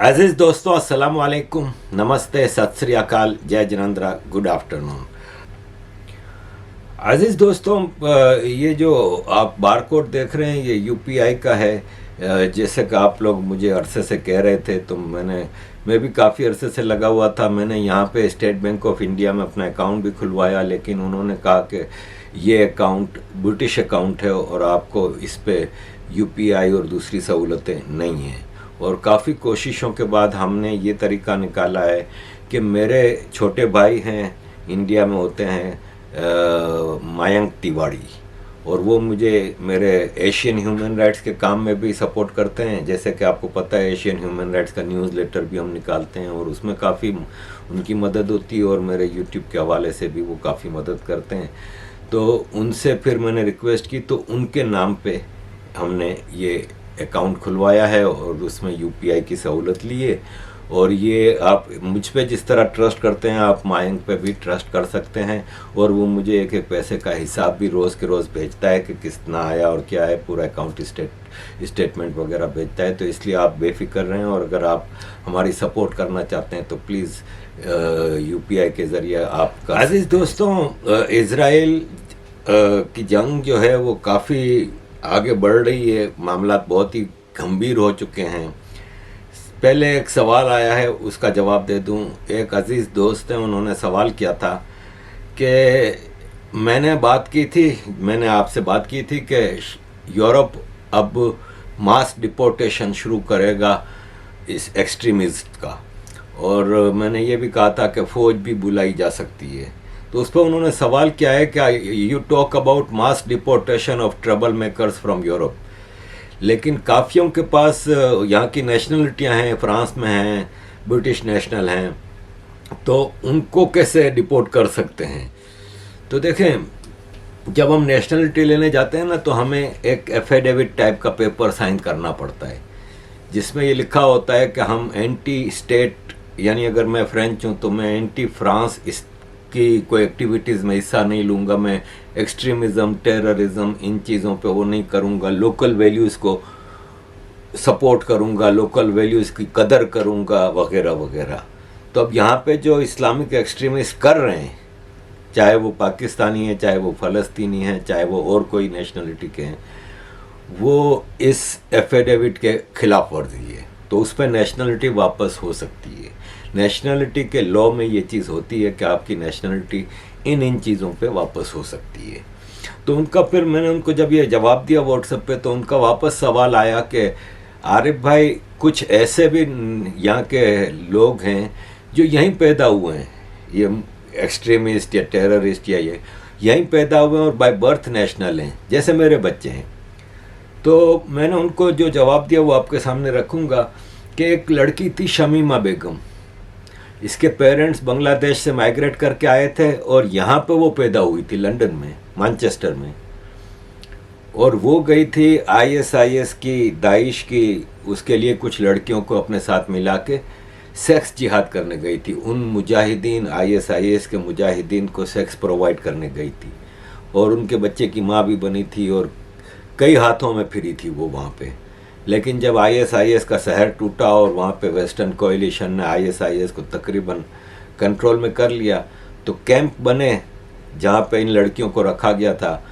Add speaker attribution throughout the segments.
Speaker 1: अजीज दोस्तों, अस्सलाम वालेकुम, नमस्ते, सत श्री अकाल, जय जिनेंद्रा, गुड आफ्टरनून। अजीज दोस्तों, ये जो आप बारकोड देख रहे हैं ये यूपीआई का है। जैसे कि आप लोग मुझे अरसे से कह रहे थे, तो मैं भी काफ़ी अरसे से लगा हुआ था। मैंने यहाँ पे स्टेट बैंक ऑफ इंडिया में अपना अकाउंट भी खुलवाया, लेकिन उन्होंने कहा कि ये अकाउंट ब्रिटिश अकाउंट है और आपको इस पे यूपीआई और दूसरी सहूलतें नहीं हैं। और काफ़ी कोशिशों के बाद हमने ये तरीका निकाला है कि मेरे छोटे भाई हैं, इंडिया में होते हैं, मयंक तिवारी, और वो मुझे मेरे एशियन ह्यूमन राइट्स के काम में भी सपोर्ट करते हैं। जैसे कि आपको पता है, एशियन ह्यूमन राइट्स का न्यूज़ लेटर भी हम निकालते हैं और उसमें काफ़ी उनकी मदद होती है, और मेरे यूट्यूब के हवाले से भी वो काफ़ी मदद करते हैं। तो उनसे फिर मैंने रिक्वेस्ट की, तो उनके नाम पे हमने ये अकाउंट खुलवाया है और उसमें यूपीआई की सहूलत ली है। और ये आप मुझ पे जिस तरह ट्रस्ट करते हैं, आप मयंक पे भी ट्रस्ट कर सकते हैं। और वो मुझे एक एक पैसे का हिसाब भी रोज़ के रोज़ भेजता है कि कितना आया और क्या है, पूरा अकाउंट स्टेटमेंट वगैरह भेजता है। तो इसलिए आप बेफिक्र रहें, और अगर आप हमारी सपोर्ट करना चाहते हैं तो प्लीज़ यूपीआई के ज़रिए आपका। अजीज़ दोस्तों, इज़राइल की जंग जो है वो काफ़ी आगे बढ़ रही है, मामला बहुत ही गंभीर हो चुके हैं। पहले एक सवाल आया है, उसका जवाब दे दूं। एक अजीज़ दोस्त हैं, उन्होंने सवाल किया था कि मैंने आपसे बात की थी कि यूरोप अब मास डिपोर्टेशन शुरू करेगा इस एक्सट्रीमिस्ट का, और मैंने ये भी कहा था कि फ़ौज भी बुलाई जा सकती है। तो उस पर उन्होंने सवाल किया है कि you talk about mass deportation of trouble makers from Europe, लेकिन काफ़ियों के पास यहाँ की नेशनलिटियाँ हैं, फ्रांस में हैं, ब्रिटिश नेशनल हैं, तो उनको कैसे डिपोर्ट कर सकते हैं। तो देखें, जब हम नेशनलिटी लेने जाते हैं ना, तो हमें एक एफिडेविट टाइप का पेपर साइन करना पड़ता है, जिसमें ये लिखा होता है कि हम एंटी स्टेट, यानी अगर मैं फ्रेंच हूँ तो मैं एंटी फ्रांस की कोई एक्टिविटीज़ में हिस्सा नहीं लूँगा, मैं एक्सट्रीमिज़म, टेररिज्म, इन चीज़ों पे वो नहीं करूँगा, लोकल वैल्यूज़ को सपोर्ट करूँगा, लोकल वैल्यूज़ की कदर करूँगा, वगैरह वगैरह। तो अब यहाँ पे जो इस्लामिक एक्सट्रीमिस्ट कर रहे हैं, चाहे वो पाकिस्तानी है, चाहे वो फ़लस्तीनी है, चाहे वो और कोई नेशनलिटी के हैं, वो इस एफिडेविट के खिलाफ वर्जी है। तो उस पर नेशनलिटी वापस हो सकती है। नेशनलिटी के लॉ में ये चीज़ होती है कि आपकी नेशनलिटी इन चीज़ों पे वापस हो सकती है। तो मैंने उनको जब ये जवाब दिया व्हाट्सएप पे, तो उनका वापस सवाल आया कि आरिफ भाई, कुछ ऐसे भी यहाँ के लोग हैं जो यहीं पैदा हुए हैं, ये एक्सट्रीमिस्ट या टेररिस्ट या ये यहीं पैदा हुए हैं और बाय बर्थ नेशनल हैं, जैसे मेरे बच्चे हैं। तो मैंने उनको जो जवाब दिया वो आपके सामने रखूँगा कि एक लड़की थी शमीमा बेगम, इसके पेरेंट्स बांग्लादेश से माइग्रेट करके आए थे और यहाँ पे वो पैदा हुई थी, लंदन में, मैनचेस्टर में। और वो गई थी आईएसआईएस की, दाइश की, उसके लिए कुछ लड़कियों को अपने साथ मिला के सेक्स जिहाद करने गई थी। उन मुजाहिदीन, आईएसआईएस के मुजाहिदीन को सेक्स प्रोवाइड करने गई थी, और उनके बच्चे की माँ भी बनी थी, और कई हाथों में फिरी थी वो वहाँ पे। लेकिन जब आईएसआईएस का शहर टूटा और वहाँ पे वेस्टर्न कोएलिशन ने आईएसआईएस को तकरीबन कंट्रोल में कर लिया, तो कैंप बने जहाँ पे इन लड़कियों को रखा गया था।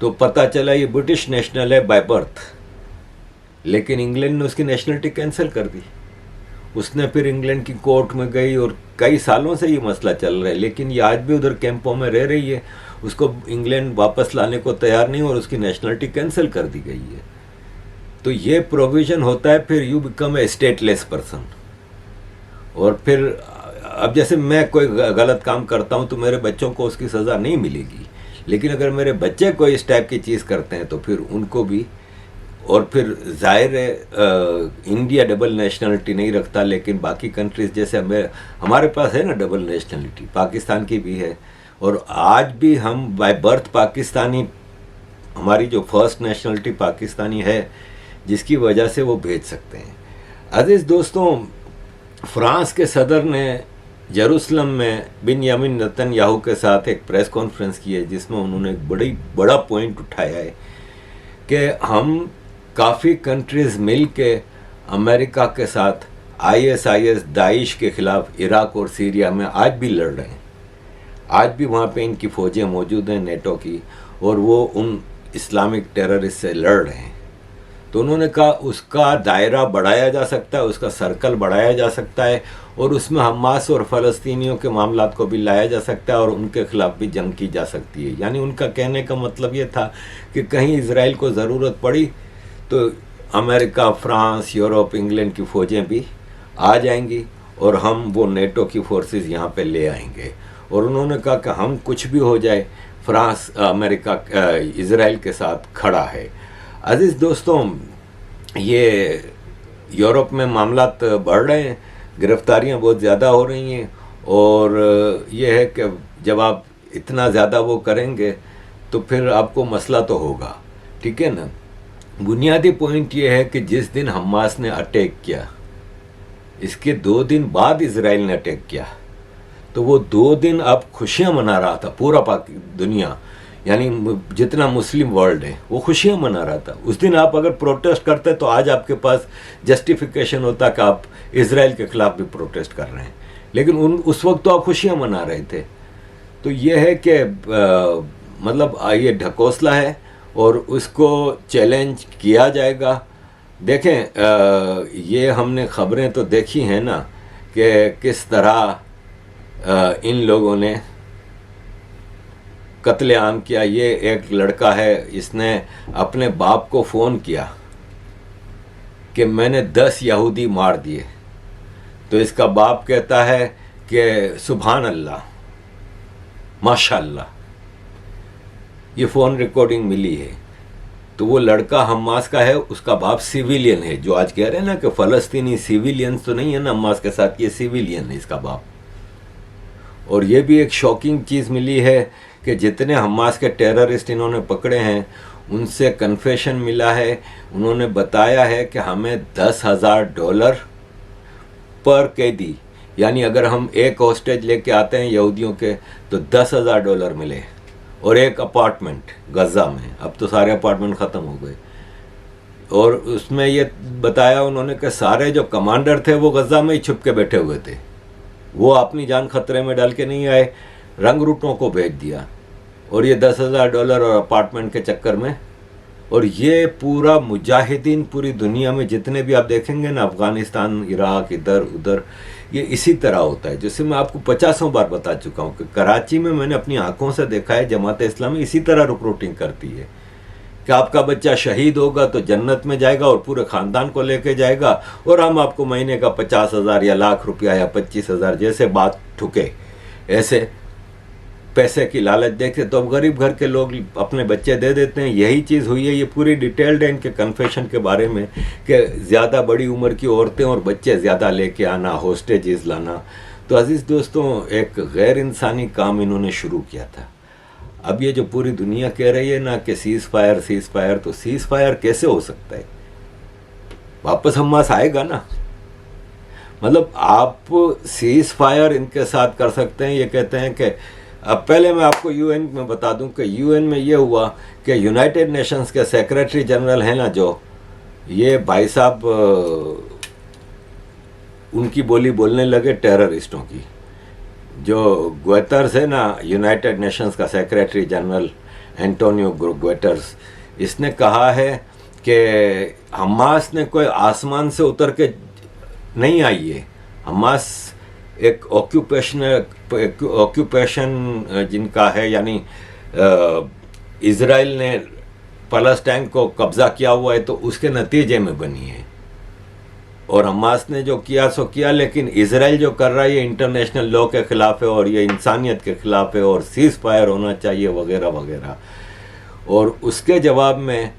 Speaker 1: तो पता चला ये ब्रिटिश नेशनल है बाय बर्थ, लेकिन इंग्लैंड ने उसकी नेशनलिटी कैंसिल कर दी। उसने फिर इंग्लैंड की कोर्ट में गई, और कई सालों से ये मसला चल रहा है, लेकिन ये आज भी उधर कैंपों में रह रही है। उसको इंग्लैंड वापस लाने को तैयार नहीं, और उसकी नेशनलिटी कैंसिल कर दी गई है। तो ये प्रोविज़न होता है, फिर you become a stateless person. और फिर अब जैसे मैं कोई गलत काम करता हूँ तो मेरे बच्चों को उसकी सज़ा नहीं मिलेगी, लेकिन अगर मेरे बच्चे कोई इस टाइप की चीज़ करते हैं तो फिर उनको भी। और फिर जाहिर है, इंडिया डबल नेशनलिटी नहीं रखता, लेकिन बाकी कंट्रीज़ जैसे हमारे पास है ना डबल नेशनलिटी, पाकिस्तान की भी है, और आज भी हम बाय बर्थ पाकिस्तानी, हमारी जो फर्स्ट नेशनलिटी पाकिस्तानी है, जिसकी वजह से वो भेज सकते हैं। अजीज़ दोस्तों, फ्रांस के सदर ने यरूशलेम में बेंजामिन नेतन्याहू के साथ एक प्रेस कॉन्फ्रेंस की है, जिसमें उन्होंने एक बड़ा पॉइंट उठाया है कि हम काफ़ी कंट्रीज़ मिल के अमेरिका के साथ ISIS दाइश के खिलाफ इराक और सीरिया में आज भी लड़ रहे हैं। आज भी वहाँ पे इनकी फ़ौजें मौजूद हैं नेटो की, और वो उन इस्लामिक टेररिस्ट से लड़ रहे हैं। तो उन्होंने कहा उसका दायरा बढ़ाया जा सकता है, उसका सर्कल बढ़ाया जा सकता है, और उसमें हमास और फ़लस्तीनियों के मामलात को भी लाया जा सकता है और उनके खिलाफ भी जंग की जा सकती है। यानी उनका कहने का मतलब ये था कि कहीं इजराइल को ज़रूरत पड़ी तो अमेरिका, फ्रांस, यूरोप, इंग्लैंड की फ़ौजें भी आ जाएंगी और हम वो नेटो की फोर्सेस यहाँ पे ले आएंगे। और उन्होंने कहा कि हम कुछ भी हो जाए, फ्रांस, अमेरिका इजराइल के साथ खड़ा है। अजीज़ दोस्तों, ये यूरोप में मामलात बढ़ रहे हैं, गिरफ्तारियां बहुत ज़्यादा हो रही हैं, और ये है कि जब आप इतना ज़्यादा वो करेंगे तो फिर आपको मसला तो होगा, ठीक है ना। बुनियादी पॉइंट ये है कि जिस दिन हमास ने अटैक किया, इसके 2 दिन बाद इजराइल ने अटैक किया, तो वो 2 दिन अब खुशियां मना रहा था पूरा दुनिया, यानी जितना मुस्लिम वर्ल्ड है वो खुशियां मना रहा था। उस दिन आप अगर प्रोटेस्ट करते तो आज आपके पास जस्टिफिकेशन होता कि आप इजराइल के खिलाफ भी प्रोटेस्ट कर रहे हैं, लेकिन उस वक्त तो आप खुशियां मना रहे थे। तो ये है कि मतलब ये ढकोसला है और उसको चैलेंज किया जाएगा। देखें, ये हमने खबरें तो देखी हैं ना कि किस तरह इन लोगों ने कत्लेआम किया। ये एक लड़का है, इसने अपने बाप को फ़ोन किया कि मैंने 10 यहूदी मार दिए, तो इसका बाप कहता है कि सुभान अल्लाह, माशाअल्लाह। ये फ़ोन रिकॉर्डिंग मिली है। तो वो लड़का हमास का है, उसका बाप सिविलियन है। जो आज कह रहे हैं ना कि फ़लस्तीनी सिविलियंस तो नहीं है ना हमास के साथ, ये सिविलियन है इसका बाप। और ये भी एक शॉकिंग चीज़ मिली है कि जितने हमास के टेररिस्ट इन्होंने पकड़े हैं उनसे कन्फेशन मिला है। उन्होंने बताया है कि हमें $10,000 पर कैदी, यानी अगर हम एक हॉस्टेज लेके आते हैं यहूदियों के तो $10,000 मिले, और एक अपार्टमेंट गज़ा में। अब तो सारे अपार्टमेंट ख़त्म हो गए। और उसमें ये बताया उन्होंने कि सारे जो कमांडर थे वो गज़ा में ही छुप के बैठे हुए थे, वो अपनी जान खतरे में डाल के नहीं आए, रंग रूटों को भेज दिया। और ये $10,000 और अपार्टमेंट के चक्कर में। और ये पूरा मुजाहिदीन पूरी दुनिया में जितने भी आप देखेंगे ना, अफ़गानिस्तान, इराक, इधर उधर, ये इसी तरह होता है। जैसे मैं आपको 50 बार बता चुका हूँ कि कराची में मैंने अपनी आंखों से देखा है, जमात इस्लामी इसी तरह रिक्रूटिंग करती है कि आपका बच्चा शहीद होगा तो जन्नत में जाएगा और पूरे ख़ानदान को लेके जाएगा, और हम आपको महीने का 50,000 या लाख रुपया या 25,000, जैसे बात ठुके ऐसे पैसे की लालच देखते तो अब गरीब घर के लोग अपने बच्चे दे देते हैं। यही चीज़ हुई है। ये पूरी डिटेल्ड है इनके कन्फेशन के बारे में कि ज़्यादा बड़ी उम्र की औरतें और बच्चे ज़्यादा लेके आना, होस्टेजेस लाना। तो अजीज़ दोस्तों, एक गैर इंसानी काम इन्होंने शुरू किया था। अब ये जो पूरी दुनिया कह रही है ना कि सीज़ फायर, तो सीज़ फायर कैसे हो सकता है? वापस हमास आएगा ना। मतलब आप सीज़ फायर इनके साथ कर सकते हैं। ये कहते हैं कि अब पहले मैं आपको यूएन में बता दूं कि यूएन में ये हुआ कि यूनाइटेड नेशंस के सेक्रेटरी जनरल हैं ना, जो ये भाई साहब उनकी बोली बोलने लगे टेररिस्टों की। जो गुएटर्स है ना, यूनाइटेड नेशंस का सेक्रेटरी जनरल एंटोनियो गुएटर्स, इसने कहा है कि हमास ने कोई आसमान से उतर के नहीं आई है। हमास एक ऑक्यूपेशन जिनका है, यानी इजराइल ने पैलेस्टाइन को कब्जा किया हुआ है, तो उसके नतीजे में बनी है। और हमास ने जो किया सो किया, लेकिन इजराइल जो कर रहा है ये इंटरनेशनल लॉ के खिलाफ है और ये इंसानियत के खिलाफ है और सीज़ फायर होना चाहिए वगैरह वगैरह। और उसके जवाब में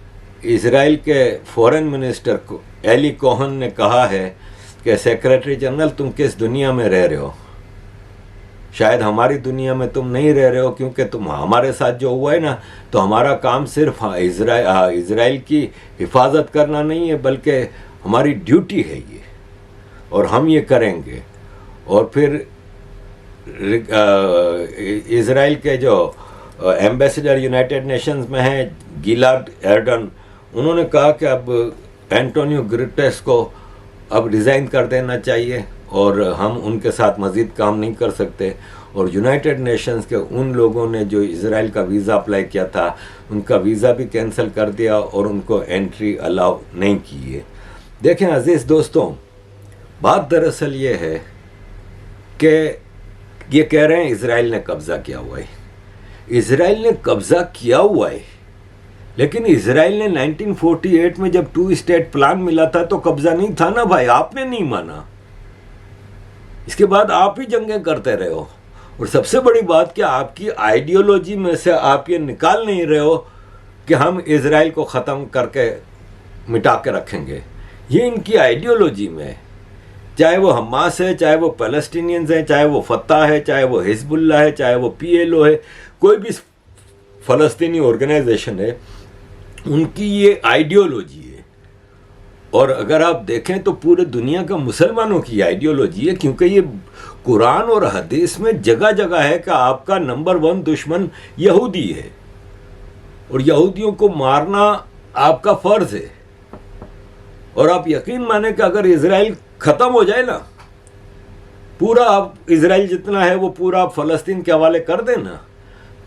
Speaker 1: इजराइल के फॉरेन मिनिस्टर को एली कोहन ने कहा है कि सेक्रेटरी जनरल, तुम किस दुनिया में रह रहे हो? शायद हमारी दुनिया में तुम नहीं रह रहे हो, क्योंकि तुम हमारे साथ जो हुआ है ना, तो हमारा काम सिर्फ इजराइल की हिफाजत करना नहीं है, बल्कि हमारी ड्यूटी है ये, और हम ये करेंगे। और फिर इजराइल के जो एम्बेसडर यूनाइटेड नेशंस में हैं, गिलार्ड एर्डन, उन्होंने कहा कि अब एंटोनियो गुटेरेस को अब रिज़ाइन कर देना चाहिए और हम उनके साथ मज़ीद काम नहीं कर सकते। और यूनाइटेड नेशंस के उन लोगों ने जो इज़राइल का वीज़ा अप्लाई किया था उनका वीज़ा भी कैंसिल कर दिया और उनको एंट्री अलाउ नहीं की है। देखें अजीज़ दोस्तों, बात दरअसल ये है कि ये कह रहे हैं इज़राइल ने कब्ज़ा किया हुआ है। इज़राइल ने कब्ज़ा किया हुआ है, लेकिन इज़राइल ने 1948 में जब 2 स्टेट प्लान मिला था तो कब्ज़ा नहीं था ना भाई, आपने नहीं माना। इसके बाद आप ही जंगें करते रहे हो और सबसे बड़ी बात कि आपकी आइडियोलॉजी में से आप ये निकाल नहीं रहे हो कि हम इज़राइल को ख़त्म करके मिटा के रखेंगे। ये इनकी आइडियोलॉजी में है, चाहे वो हमास है, चाहे वो पैलेस्टीनियंस हैं, चाहे वो फत्ता है, चाहे वो हिजबुल्लाह है, चाहे वो PLO है, कोई भी फ़लस्तीनी ऑर्गेनाइजेशन है, उनकी ये आइडियोलॉजी है। और अगर आप देखें तो पूरे दुनिया का मुसलमानों की आइडियोलॉजी है, क्योंकि ये कुरान और हदीस में जगह जगह है कि आपका नंबर 1 दुश्मन यहूदी है और यहूदियों को मारना आपका फ़र्ज़ है। और आप यकीन माने कि अगर इज़राइल ख़त्म हो जाए ना, पूरा आप इज़राइल जितना है वो पूरा आप फ़लस्तीन के हवाले कर देना,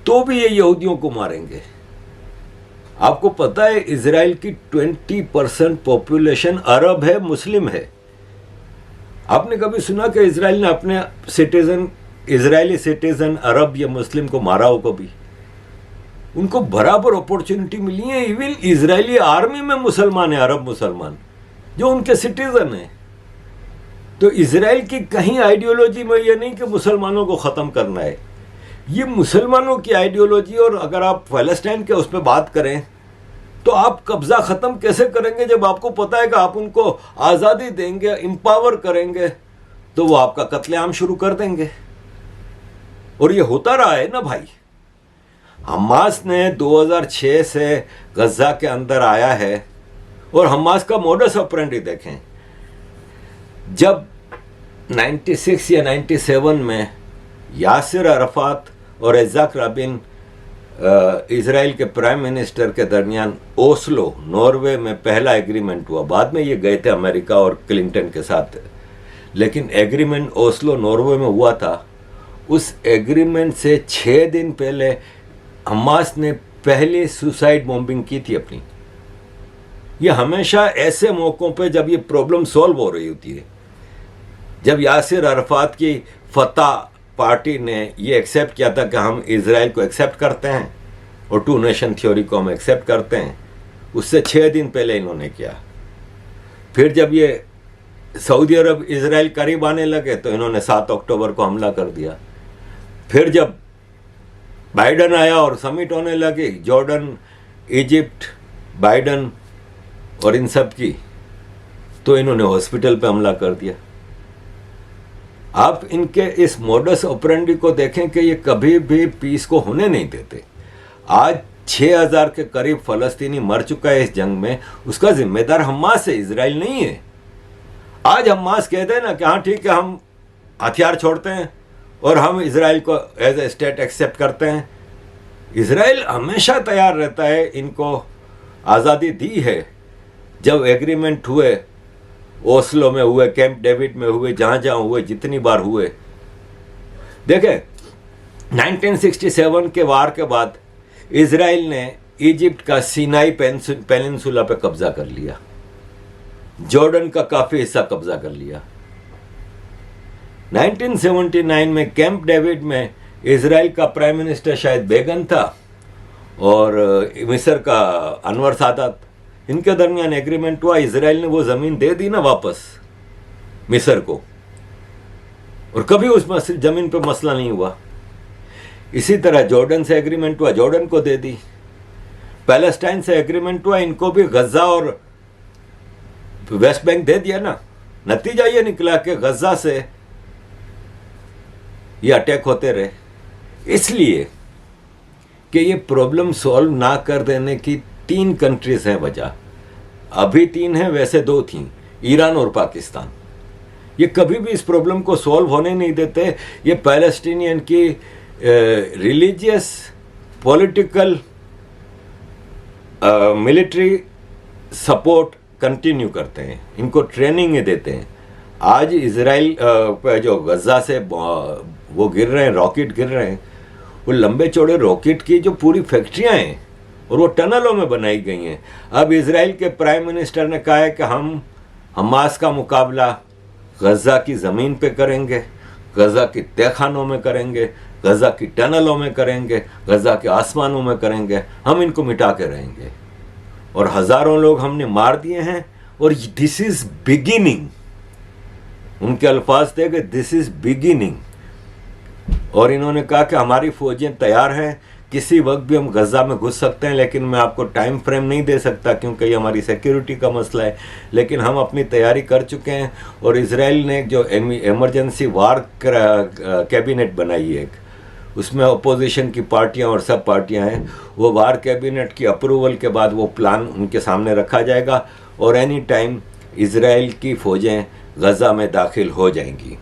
Speaker 1: तो भी ये यहूदियों को मारेंगे। आपको पता है इज़राइल की 20% पॉपुलेशन अरब है, मुस्लिम है। आपने कभी सुना कि इज़राइल ने अपने इज़राइली सिटीज़न अरब या मुस्लिम को मारा हो? कभी उनको बराबर अपॉर्चुनिटी मिली है। इवन इज़राइली आर्मी में मुसलमान है, अरब मुसलमान जो उनके सिटीज़न हैं। तो इज़राइल की कहीं आइडियोलॉजी में ये नहीं कि मुसलमानों को ख़त्म करना है, ये मुसलमानों की आइडियोलॉजी। और अगर आप फ़लस्तीन के उस पर बात करें तो आप कब्ज़ा ख़त्म कैसे करेंगे जब आपको पता है कि आप उनको आज़ादी देंगे, एम्पावर करेंगे, तो वो आपका कत्लेआम शुरू कर देंगे। और ये होता रहा है ना भाई। हमास ने 2006 से गज़ा के अंदर आया है और हमास का मोडस ऑपरेंडी देखें। जब 96 या 97 में यासिर अरफात और इज़ाक राबिन इज़राइल के प्राइम मिनिस्टर के दरमियान ओस्लो नॉर्वे में पहला एग्रीमेंट हुआ। बाद में ये गए थे अमेरिका और क्लिंटन के साथ, लेकिन एग्रीमेंट ओस्लो नॉर्वे में हुआ था। उस एग्रीमेंट से 6 दिन पहले हमास ने पहले सुसाइड बॉम्बिंग की थी अपनी। ये हमेशा ऐसे मौक़ों पे जब ये प्रॉब्लम सॉल्व हो रही होती है, जब यासिर अरफात की फतह पार्टी ने ये एक्सेप्ट किया था कि हम इज़राइल को एक्सेप्ट करते हैं और 2 नेशन थ्योरी को हम एक्सेप्ट करते हैं, उससे 6 दिन पहले इन्होंने किया। फिर जब ये सऊदी अरब इज़राइल करीब आने लगे तो इन्होंने 7 अक्टूबर को हमला कर दिया। फिर जब बाइडन आया और समिट होने लगी, जॉर्डन, इजिप्ट, बाइडन और इन सब की, तो इन्होंने हॉस्पिटल पे हमला कर दिया। आप इनके इस मोडस ऑपरेंडी को देखें कि ये कभी भी पीस को होने नहीं देते। आज 6000 के करीब फ़लस्तीनी मर चुका है इस जंग में, उसका जिम्मेदार हमास है, इज़राइल नहीं है। आज हमास कहते हैं ना कि हाँ ठीक है, हम हथियार छोड़ते हैं और हम इज़राइल को एज ए स्टेट एक्सेप्ट करते हैं। इज़राइल हमेशा तैयार रहता है, इनको आज़ादी दी है। जब एग्रीमेंट हुए, ओस्लो में हुए, कैंप डेविड में हुए, जहाँ जहाँ हुए, जितनी बार हुए। देखें 1967 के वार के बाद इज़राइल ने इजिप्ट का सीनाई पेनिनसुला पे कब्जा कर लिया, जॉर्डन का काफ़ी हिस्सा कब्जा कर लिया। 1979 में कैंप डेविड में इज़राइल का प्राइम मिनिस्टर शायद बेगन था और मिस्र का अनवर सादात, इनके दरमियान एग्रीमेंट हुआ। इज़राइल ने वो ज़मीन दे दी ना वापस मिस्र को, और कभी उस ज़मीन पे मसला नहीं हुआ। इसी तरह जॉर्डन से एग्रीमेंट हुआ, जॉर्डन को दे दी। पैलेस्टाइन से एग्रीमेंट हुआ, इनको भी गज़ा और वेस्ट बैंक दे दिया ना। नतीजा ये निकला कि गज़ा से ये अटैक होते रहे, इसलिए कि ये प्रॉब्लम सॉल्व ना कर देने की 3 कंट्रीज हैं वजह। अभी 3 हैं, वैसे 2 थीं, ईरान और पाकिस्तान। ये कभी भी इस प्रॉब्लम को सॉल्व होने नहीं देते। ये पैलेस्टीनियन की religious, political, military support continue करते हैं, इनको ट्रेनिंग ही देते हैं। आज इसराइल पे जो गजा से वो गिर रहे हैं, रॉकेट गिर रहे हैं, वो लंबे चौड़े रॉकेट की जो पूरी फैक्ट्रियां हैं और वो टनलों में बनाई गई हैं। अब इसराइल के प्राइम मिनिस्टर ने कहा है कि हम हमास का मुकाबला गजा की ज़मीन पे करेंगे, गजा की तहखानों में करेंगे, गजा की टनलों में करेंगे, गजा के आसमानों में करेंगे, हम इनको मिटा के रहेंगे। और हज़ारों लोग हमने मार दिए हैं और दिस इज़ बिगिनिंग, उनके अल्फाज थे कि दिस इज़ बिगिनिंग। और इन्होंने कहा कि हमारी फौजें तैयार हैं, किसी वक्त भी हम गजा में घुस सकते हैं, लेकिन मैं आपको टाइम फ्रेम नहीं दे सकता क्योंकि ये हमारी सिक्योरिटी का मसला है, लेकिन हम अपनी तैयारी कर चुके हैं। और इसराइल ने जो इमरजेंसी वार कैबिनेट बनाई है, उसमें अपोजिशन की पार्टियां और सब पार्टियां हैं, वो वार कैबिनेट की अप्रूवल के बाद वो प्लान उनके सामने रखा जाएगा और एनी टाइम इसराइल की फ़ौजें गजा में दाखिल हो जाएंगी।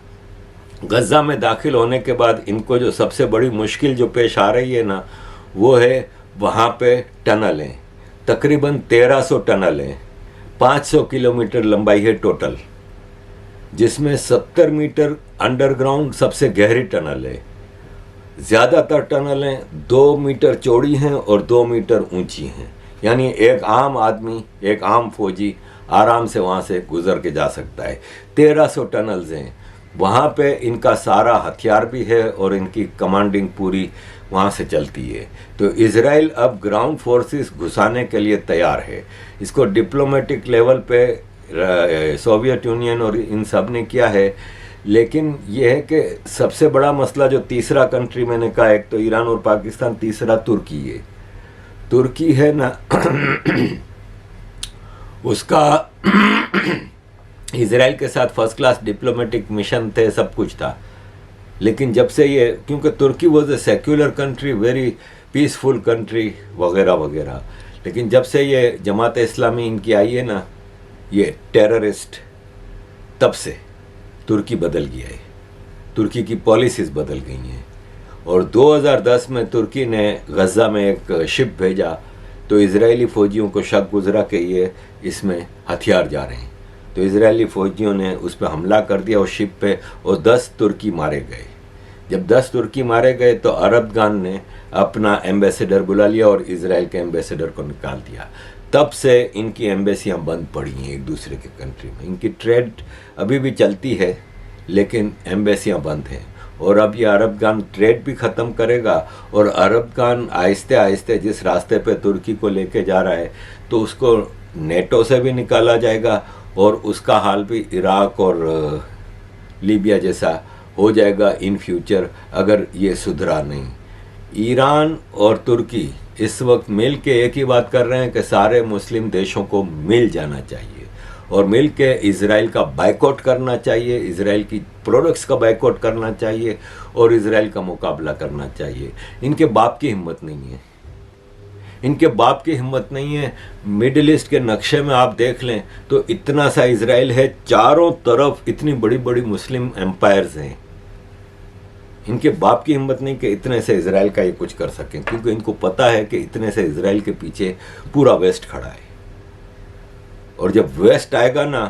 Speaker 1: गजा में दाखिल होने के बाद इनको जो सबसे बड़ी मुश्किल जो पेश आ रही है ना, वो है वहाँ पे टनल हैं, तकरीबन 1300 टनल हैं, 500 किलोमीटर लंबाई है टोटल, जिसमें 70 मीटर अंडरग्राउंड सबसे गहरी टनल है। ज़्यादातर टनलें 2 मीटर चौड़ी हैं और 2 मीटर ऊंची हैं, यानी एक आम आदमी, एक आम फौजी आराम से वहाँ से गुजर के जा सकता है। 1300 टनल्स हैं, वहाँ पे इनका सारा हथियार भी है और इनकी कमांडिंग पूरी वहाँ से चलती है। तो इज़राइल अब ग्राउंड फोर्सेस घुसाने के लिए तैयार है। इसको डिप्लोमेटिक लेवल पे सोवियत यूनियन और इन सब ने किया है, लेकिन ये है कि सबसे बड़ा मसला जो तीसरा कंट्री मैंने कहा, एक तो ईरान और पाकिस्तान, तीसरा तुर्की है। तुर्की है ना उसका इज़राइल के साथ फर्स्ट क्लास डिप्लोमेटिक मिशन थे, सब कुछ था, लेकिन जब से ये, क्योंकि तुर्की was a secular country, very peaceful country वगैरह वगैरह, लेकिन जब से ये जमात इस्लामी इनकी आई है ना, ये टेररिस्ट, तब से तुर्की बदल गया है, तुर्की की पॉलिसीज़ बदल गई हैं। और 2010 में तुर्की ने गजा में एक शिप भेजा, तो इजरायली फ़ौजियों को शक गुजरा कि ये इसमें हथियार जा रहे हैं, तो इजरायली फ़ौजियों ने उस पर हमला कर दिया उस शिप पे और 10 तुर्की मारे गए। जब 10 तुर्की मारे गए तो अरबगान ने अपना एम्बेसडर बुला लिया और इजराइल के एम्बेसडर को निकाल दिया। तब से इनकी एम्बेसियां बंद पड़ी हैं एक दूसरे के कंट्री में। इनकी ट्रेड अभी भी चलती है, लेकिन एम्बेसियां बंद हैं। और अब ये अरबगान ट्रेड भी ख़त्म करेगा और अरबगान आहिस्ते आहिस्ते जिस रास्ते पे तुर्की को लेके जा रहा है, तो उसको नेटो से भी निकाला जाएगा और उसका हाल भी इराक और लीबिया जैसा हो जाएगा इन फ्यूचर, अगर ये सुधरा नहीं। ईरान और तुर्की इस वक्त मिल के एक ही बात कर रहे हैं कि सारे मुस्लिम देशों को मिल जाना चाहिए और मिल के इज़राइल का बायकॉट करना चाहिए, इज़राइल की प्रोडक्ट्स का बायकॉट करना चाहिए और इज़राइल का मुकाबला करना चाहिए। इनके बाप की हिम्मत नहीं है, इनके बाप की हिम्मत नहीं है। मिडिल ईस्ट के नक्शे में आप देख लें तो इतना सा इज़राइल है, चारों तरफ इतनी बड़ी बड़ी मुस्लिम एम्पायर्स हैं। इनके बाप की हिम्मत नहीं कि इतने से इज़राइल का ये कुछ कर सकें, क्योंकि इनको पता है कि इतने से इज़राइल के पीछे पूरा वेस्ट खड़ा है। और जब वेस्ट आएगा ना,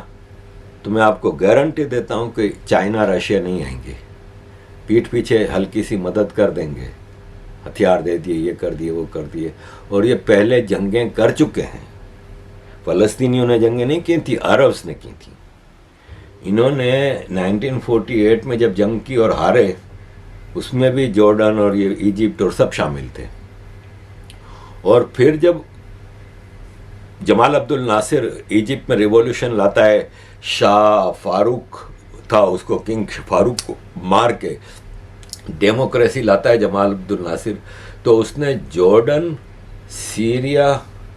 Speaker 1: तो मैं आपको गारंटी देता हूं कि चाइना रशिया नहीं आएंगे, पीठ पीछे हल्की सी मदद कर देंगे, हथियार दे दिए, ये कर दिए, वो कर दिए। और ये पहले जंगें कर चुके हैं। फ़लस्तीनियों ने जंगें नहीं की थी, अरब्स ने की थी। इन्होंने 1948 में जब जंग की और हारे, उसमें भी जॉर्डन और ये इजिप्ट और सब शामिल थे। और फिर जब जमाल अब्दुल नासिर इजिप्ट में रिवॉल्यूशन लाता है, शाह फारूक था, उसको किंग फारूक को मार के डेमोक्रेसी लाता है जमाल अब्दुल नासिर, तो उसने जॉर्डन, सीरिया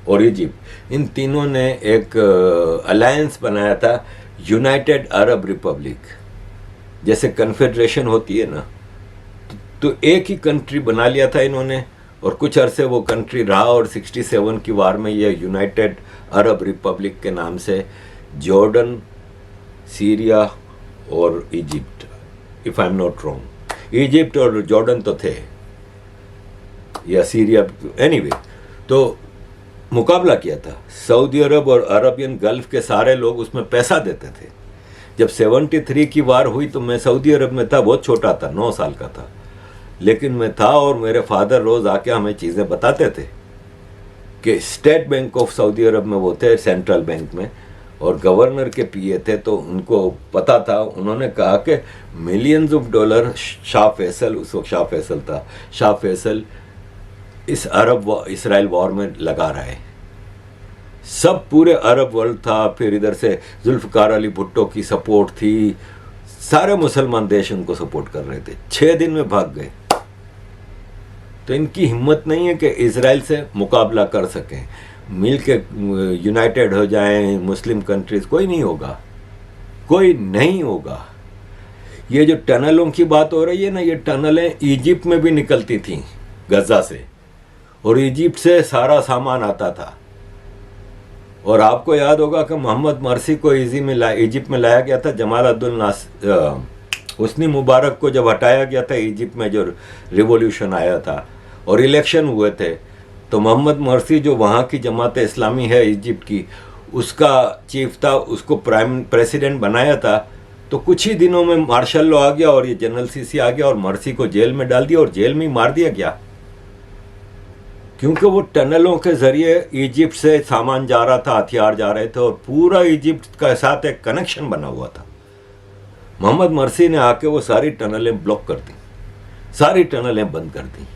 Speaker 1: और इजिप्ट, इन तीनों ने एक अलायंस बनाया था, यूनाइटेड अरब रिपब्लिक। जैसे कन्फेडरेशन होती है ना, तो एक ही कंट्री बना लिया था इन्होंने और कुछ अरसे वो कंट्री रहा और 67 की वार में ये यूनाइटेड अरब रिपब्लिक के नाम से जॉर्डन, सीरिया और Egypt, if I am not wrong, Egypt और जॉर्डन तो थे या सीरिया, एनीवे। तो मुकाबला किया था। सऊदी अरब और अरबियन गल्फ के सारे लोग उसमें पैसा देते थे। जब 73 की वार हुई तो मैं सऊदी अरब में था, बहुत छोटा था, 9 साल का था, लेकिन मैं था और मेरे फादर रोज आके हमें चीज़ें बताते थे कि स्टेट बैंक ऑफ सऊदी अरब में वो थे, सेंट्रल बैंक में, और गवर्नर के पीए थे, तो उनको पता था। उन्होंने कहा कि millions of dollar Shah Faisal, उस वक्त शाह फैसल था, शाह फैसल इस अरब इसराइल वॉर में लगा रहा है। सब पूरे अरब वर्ल्ड था, फिर इधर से जुल्फकार अली भुट्टो की सपोर्ट थी, सारे मुसलमान देश उनको सपोर्ट कर रहे थे। 6 दिन में भाग गए। तो इनकी हिम्मत नहीं है कि इजराइल से मुकाबला कर सकें, मिल के यूनाइटेड हो जाएं मुस्लिम कंट्रीज। कोई नहीं होगा, कोई नहीं होगा। ये जो टनलों की बात हो रही है ना, ये टनलें इजिप्ट में भी निकलती थीं गजा से, और इजिप्ट से सारा सामान आता था। और आपको याद होगा कि मोहम्मद मरसी को इजिप्ट में लाया गया था। जमाल अब्दुल हुस्नी मुबारक को जब हटाया गया था इजिप्ट में, जो रिवॉल्यूशन आया था और इलेक्शन हुए थे, तो मोहम्मद मरसी जो वहाँ की जमात इस्लामी है इजिप्ट की, उसका चीफ था, उसको प्राइम प्रेसिडेंट बनाया था। तो कुछ ही दिनों में मार्शल लॉ आ गया और ये जनरल सीसी आ गया और मरसी को जेल में डाल दिया और जेल में ही मार दिया गया, क्योंकि वो टनलों के जरिए इजिप्ट से सामान जा रहा था, हथियार जा रहे थे, और पूरा इजिप्ट के साथ एक कनेक्शन बना हुआ था। मोहम्मद मरसी ने आके वो सारी टनलें ब्लॉक कर दी, सारी टनलें बंद कर दी,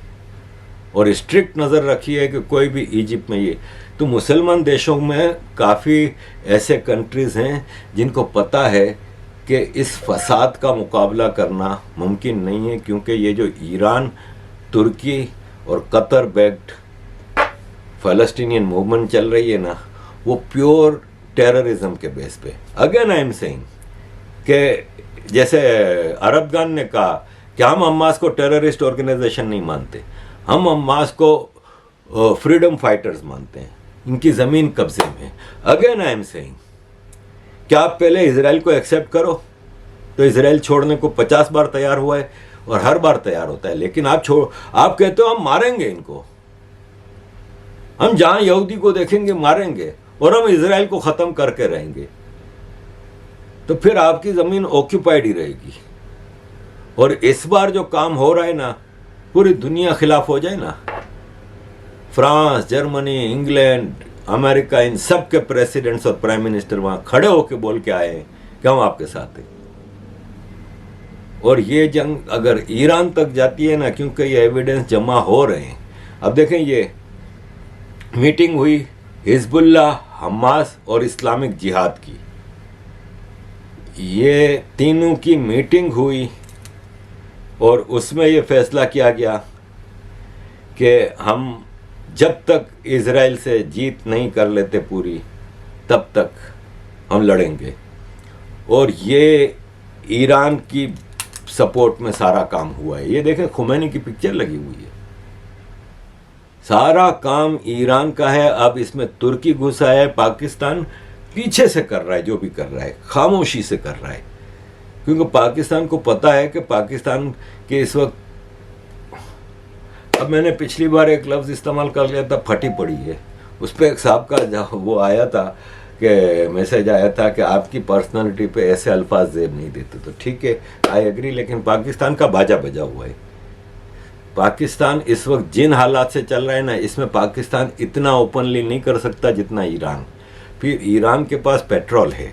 Speaker 1: और स्ट्रिक्ट नज़र रखी है कि कोई भी इजिप्ट में ये। तो मुसलमान देशों में काफ़ी ऐसे कंट्रीज़ हैं जिनको पता है कि इस फसाद का मुकाबला करना मुमकिन नहीं है, क्योंकि ये जो ईरान, तुर्की और कतर बैक्ड फ़लस्तीनियन मूवमेंट चल रही है ना, वो प्योर टेररिज्म के बेस पे। अगेन आई एम सेइंग कि जैसे अरबगान ने कहा कि हम हमास को टेररिस्ट ऑर्गेनाइजेशन नहीं मानते, हम हमास को फ्रीडम फाइटर्स मानते हैं, इनकी ज़मीन कब्जे में। अगेन आई एम सेइंग कि आप पहले इजराइल को एक्सेप्ट करो, तो इजराइल छोड़ने को 50 बार तैयार हुआ है और हर बार तैयार होता है, लेकिन आप कहते हो हम मारेंगे इनको, हम जहां यहूदी को देखेंगे मारेंगे और हम इजराइल को खत्म करके रहेंगे, तो फिर आपकी जमीन ऑक्यूपाइड ही रहेगी। और इस बार जो काम हो रहा है ना, पूरी दुनिया खिलाफ हो जाए ना, फ्रांस, जर्मनी, इंग्लैंड, अमेरिका, इन सब के प्रेसिडेंट्स और प्राइम मिनिस्टर वहां खड़े होकर बोल के आए हैं कि हम आपके साथ हैं। और ये जंग अगर ईरान तक जाती है ना, क्योंकि ये एविडेंस जमा हो रहे हैं। अब देखें, ये मीटिंग हुई हिजबुल्लाह, हमास और इस्लामिक जिहाद की, ये तीनों की मीटिंग हुई और उसमें ये फैसला किया गया कि हम जब तक इजराइल से जीत नहीं कर लेते पूरी, तब तक हम लड़ेंगे। और ये ईरान की सपोर्ट में सारा काम हुआ है। ये देखें, खुमैनी की पिक्चर लगी हुई है, सारा काम ईरान का है। अब इसमें तुर्की घुसा है, पाकिस्तान पीछे से कर रहा है, जो भी कर रहा है खामोशी से कर रहा है, क्योंकि पाकिस्तान को पता है कि पाकिस्तान के इस वक्त, अब मैंने पिछली बार एक लफ्ज़ इस्तेमाल कर लिया था, फटी पड़ी है। उस पर एक साहब का वो आया था कि मैसेज आया था कि आपकी पर्सनालिटी पे ऐसे अल्फाज जेब नहीं देते। तो ठीक है, आई एग्री, लेकिन पाकिस्तान का बाजा बजा हुआ है। पाकिस्तान इस वक्त जिन हालात से चल रहा है ना, इसमें पाकिस्तान इतना ओपनली नहीं कर सकता जितना ईरान। फिर ईरान के पास पेट्रोल है,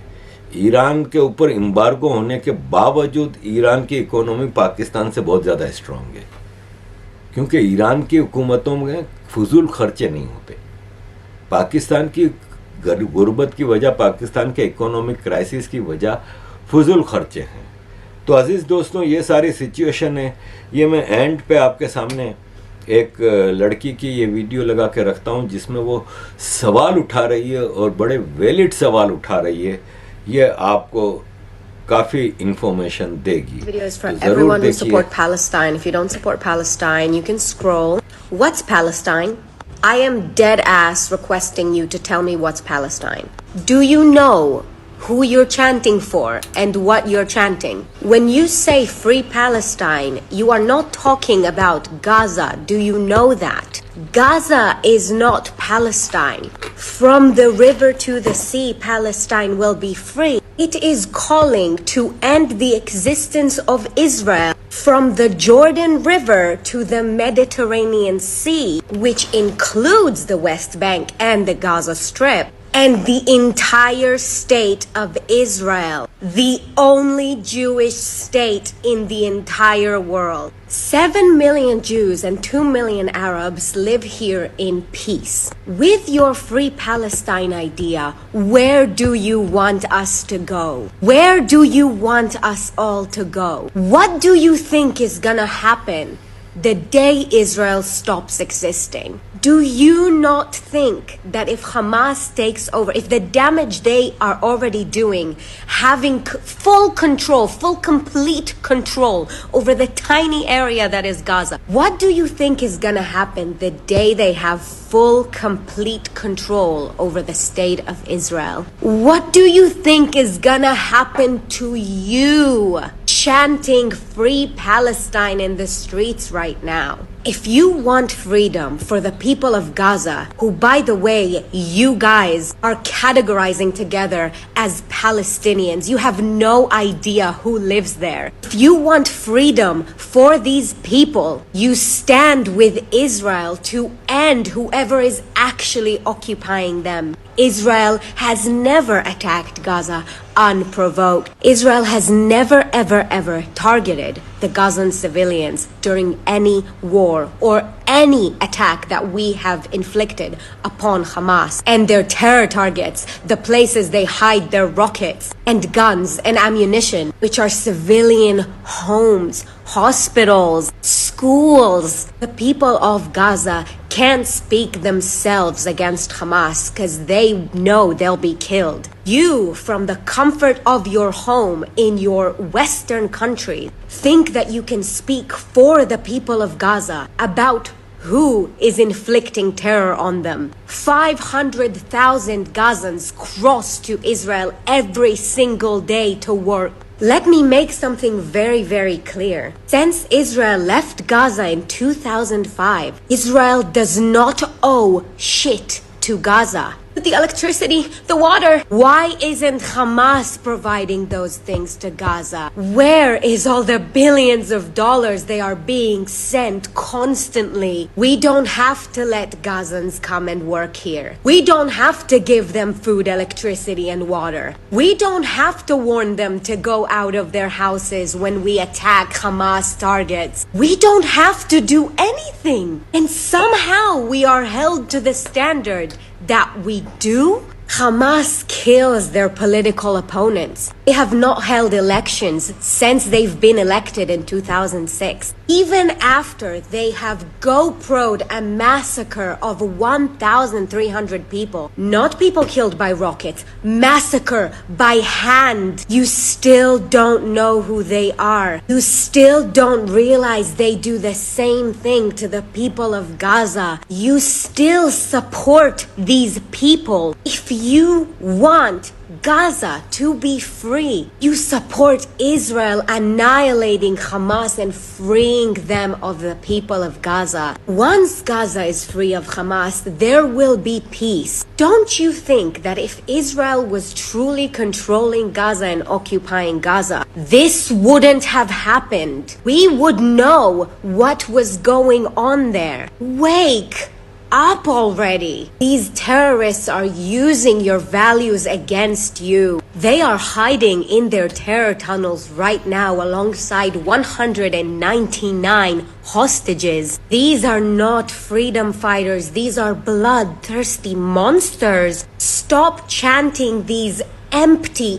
Speaker 1: ईरान के ऊपर एम्बार्गो होने के बावजूद ईरान की इकोनॉमी पाकिस्तान से बहुत ज़्यादा स्ट्रांग है, क्योंकि ईरान की हुकूमतों में फजूल खर्चे नहीं होते। पाकिस्तान की गुर्बत की वजह, पाकिस्तान के इकोनॉमिक क्राइसिस की वजह फजूल खर्चे हैं। तो अजीज़ दोस्तों, ये सारी सिचुएशन है। ये मैं एंड पे आपके सामने एक लड़की की ये वीडियो लगा के रखता हूँ, जिसमें वो सवाल उठा रही है और बड़े वैलिड सवाल उठा रही है। ये आपको काफ़ी इंफॉर्मेशन देगी।
Speaker 2: Videos for everyone who support Palestine. If you don't support Palestine, you can scroll. What's Palestine? I am dead ass requesting you to tell me what's Palestine. Do you know who you're chanting for and what you're chanting. When you say free Palestine, you are not talking about Gaza. Do you know that? Gaza is not Palestine. From the river to the sea, Palestine will be free. It is calling to end the existence of Israel from the Jordan River to the Mediterranean Sea, which includes the West Bank and the Gaza Strip, and the entire state of Israel, the only Jewish state in the entire world. 7 million Jews and 2 million Arabs live here in peace. With your free Palestine idea, where do you want us to go? Where do you want us all to go? What do you think is gonna happen the day Israel stops existing? Do you not think that if Hamas takes over, if the damage they are already doing, having full control, full complete control over the tiny area that is Gaza, what do you think is gonna happen the day they have full complete control over the state of Israel? What do you think is gonna happen to you chanting free Palestine in the streets right now? If you want freedom for the people of Gaza, who, by the way, you guys are categorizing together as Palestinians, you have no idea who lives there. If you want freedom for these people, you stand with Israel to end whoever is actually occupying them. Israel has never attacked Gaza unprovoked. Israel has never, ever targeted the Gazan civilians during any war or any attack that we have inflicted upon Hamas and their terror targets, the places they hide their rockets and guns and ammunition, which are civilian homes, hospitals, schools. The people of Gaza can't speak themselves against Hamas because they know they'll be killed. You, from the comfort of your home in your Western country, think that you can speak for the people of Gaza about who is inflicting terror on them. 500,000 Gazans cross to Israel every single day to work. Let me make something very clear. Since Israel left Gaza in 2005, Israel does not owe shit to Gaza. The electricity, the water. Why isn't Hamas providing those things to Gaza? Where is all the billions of dollars they are being sent constantly? We don't have to let Gazans come and work here. We don't have to give them food, electricity, and water. We don't have to warn them to go out of their houses when we attack Hamas targets. We don't have to do anything. And somehow we are held to the standard that we do. Hamas kills their political opponents. They have not held elections since they've been elected in 2006. Even after they have GoPro'd a massacre of 1,300 people, not people killed by rockets, massacre by hand, you still don't know who they are. You still don't realize they do the same thing to the people of Gaza. You still support these people. If you want Gaza to be free, you support Israel annihilating Hamas and freeing them of the people of Gaza. Once Gaza is free of Hamas, there will be peace. Don't you think that if Israel was truly controlling Gaza and occupying Gaza, this wouldn't have happened? We would know what was going on there. Wake up already. These terrorists are using your values against you. They are hiding in their terror tunnels right now alongside 199 hostages. These are not freedom fighters. These are bloodthirsty monsters. Stop chanting these empty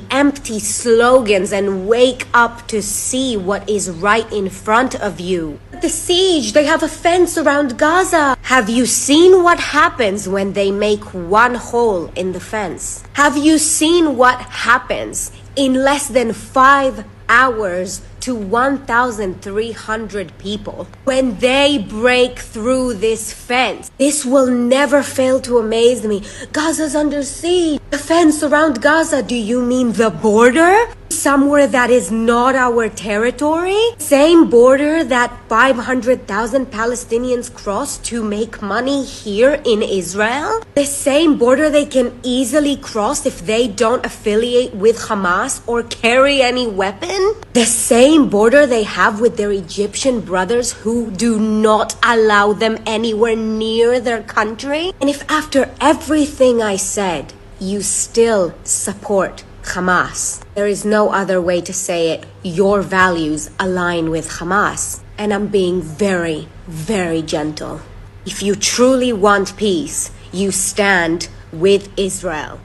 Speaker 2: slogans and wake up to see what is right in front of you. The siege, they have a fence around Gaza. Have you seen what happens when they make one hole in the fence? Have you seen what happens in less than 5 hours to 1,300 people. When they break through this fence, this will never fail to amaze me. Gaza's under siege. The fence around Gaza, do you mean the border? Somewhere that is not our territory? Same border that 500,000 Palestinians cross to make money here in Israel? The same border they can easily cross if they don't affiliate with Hamas or carry any weapon? The same border they have with their Egyptian brothers who do not allow them anywhere near their country? And if after everything I said, you still support Hamas, there is no other way to say it. Your values align with Hamas. And I'm being very, very gentle. If you truly want peace, you stand with Israel.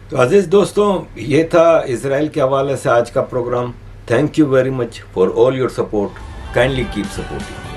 Speaker 1: तो अजीज दोस्तों, ये था Israel के हवाले से आज का programme. Thank you very much for all your support. Kindly keep supporting.